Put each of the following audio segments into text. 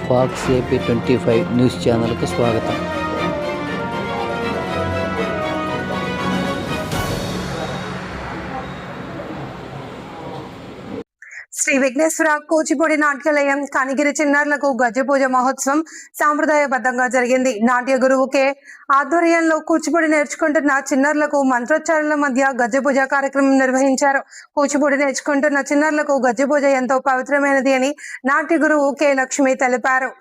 Pox AP 25 news ఛానల్కు స్వాగతం. శ్రీ విఘ్నేశ్వర కూచిపూడి నాట్యాలయం కనిగిరి చిన్నారులకు గజ్జె పూజ మహోత్సవం సాంప్రదాయబద్ధంగా జరిగింది. నాట్య గురువు కె ఆధ్వర్యంలో కూచిపూడి నేర్చుకుంటున్న చిన్నారులకు మంత్రోచ్చారణల మధ్య గజ్జె పూజ కార్యక్రమం నిర్వహించారు. కూచిపూడి నేర్చుకుంటున్న చిన్నారులకు గజ్జె పూజ ఎంతో పవిత్రమైనది అని నాట్య గురువు కె లక్ష్మి తెలిపారు.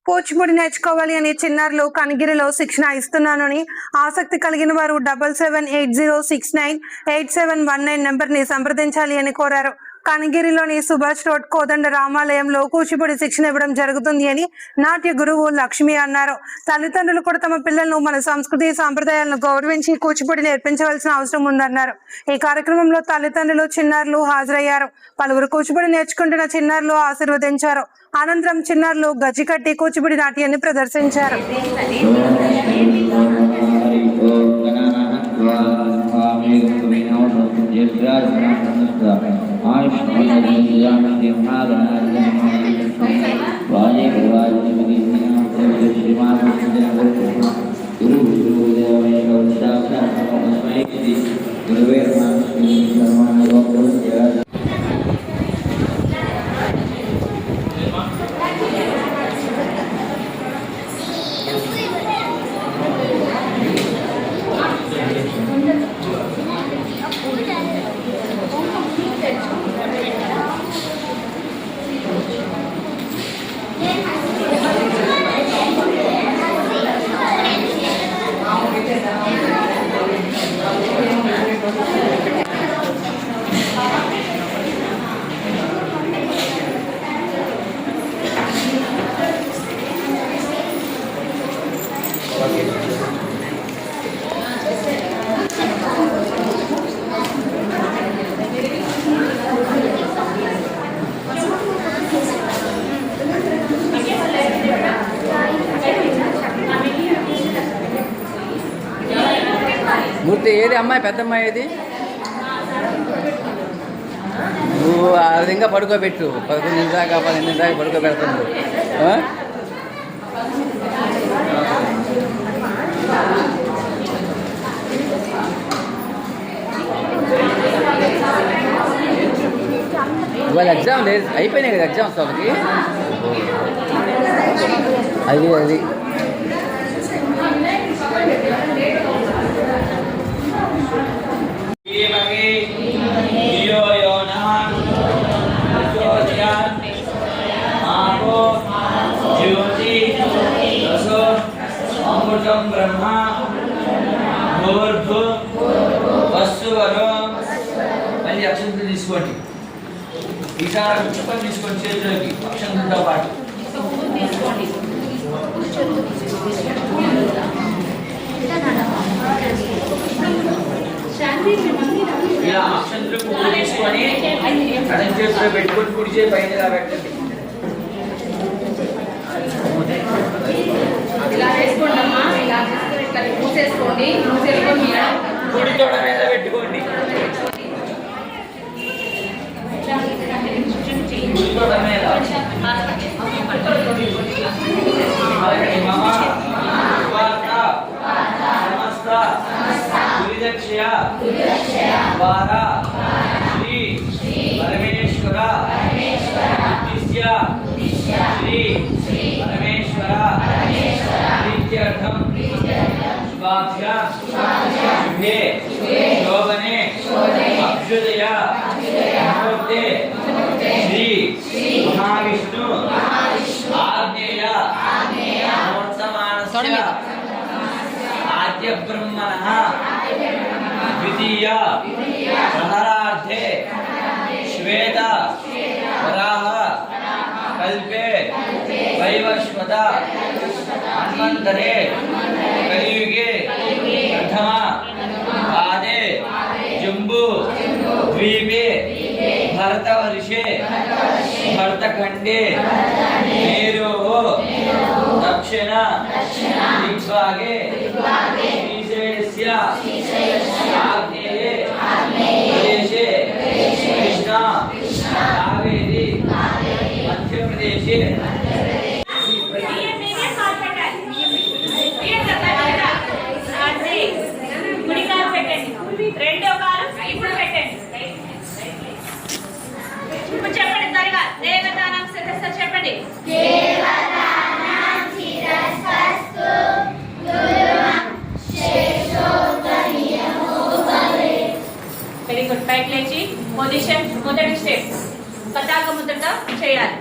కూచిపూడి నేర్చుకోవాలి అని చిన్నారులు కనిగిరిలో శిక్షణ ఇస్తున్నానని ఆసక్తి కలిగిన వారు 7780698719 నెంబర్ని సంప్రదించాలి అని కోరారు. కనిగిరిలోని సుభాష్ రోడ్ కోదండ రామాలయంలో కూచిపూడి శిక్షణ ఇవ్వడం జరుగుతుంది అని నాట్య గురువు లక్ష్మి అన్నారు. తల్లిదండ్రులు కూడా తమ పిల్లలను మన సంస్కృతి సాంప్రదాయాలను గౌరవించి కూచిపూడి నేర్పించవలసిన అవసరం ఉందన్నారు. ఈ కార్యక్రమంలో తల్లిదండ్రులు చిన్నారులు హాజరయ్యారు. పలువురు కూచిపూడి నేర్చుకుంటున్న చిన్నారులు ఆశీర్వదించారు. అనంతరం చిన్నారులు గజ్జి కట్టి కూచిపూడి నాట్యాన్ని ప్రదర్శించారు. మూర్తి ఏది అమ్మాయి పెద్ద అమ్మాయి ఏది? నువ్వు అది ఇంకా పడుకోబెట్టు. 11 దాకా 12 దాకా పడుకోబెడుతుంది. ఇవాళ ఎగ్జామ్ లేదు, అయిపోయినాయి కదా ఎగ్జామ్స్ వాళ్ళకి. అది బ్రహ్మ భూర్భు వస్తువరో. మళ్ళీ అక్షంతలు తీసుకోండి. ఈసారి చెప్పని తీసుకోండి చేతులకి అక్షంతలతో పాటు. ఇలా అక్షంతలు తీసుకొని కడం చేతిలో పెట్టుకొని కుడి చేతి పైన పెట్టండి. కుడి తొడ మీద పెట్టుకోండి. కుడి తొడ మీద ద్వారా శ్రీ పరమేశ్వర శ్రీ పరమేశ్వర ప్రీత్యర్థం శుభాభ్య శుభే శోభనే అభ్యుదయ ముహూర్తే శ్రీ మహావిష్ణు ఆగ్నేయ ముహూర్తమానస్య ఆద్య బ్రహ్మణః ద్వితీయ ప్రహరార్థే శ్వేత వరాహ కల్పే వైవస్వత మన్వంతరే కలియుగే ప్రథమ పాదే జంబూ ద్వీపే భరతవర్షే భరతఖండే మేరో దక్షిణ దిగ్భాగే శ్రీశైలస్య ఆగ్నేయే ప్రదేశే కృష్ణ కావేరీ नीचे రెండో కాలు ఇప్పుడు పెట్టండి. ఇప్పుడు చెప్పండి త్వరగా. దేవతానాం శిరస్సు చెప్పండి. Very good. పైకి లేచి పొజిషన్ మొదటి స్టెప్ పతాక ముద్రతో చేయాలి.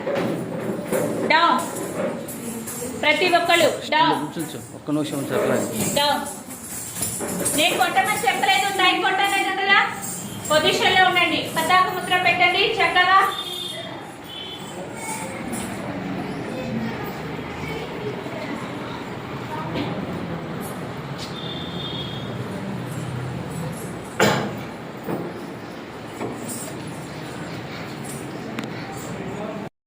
డౌన్. ప్రతి ఒక్కళ్ళు డౌన్ ఉంచు ఒక్క నిమిషం ఉంచు అట్లా. డౌన్. నేను కొట్టమని చెప్పలేదు, టైం కొట్టలేదు కదా. పొజిషన్ లో ఉండండి, పతాక ముద్ర పెట్టండి చక్కగా.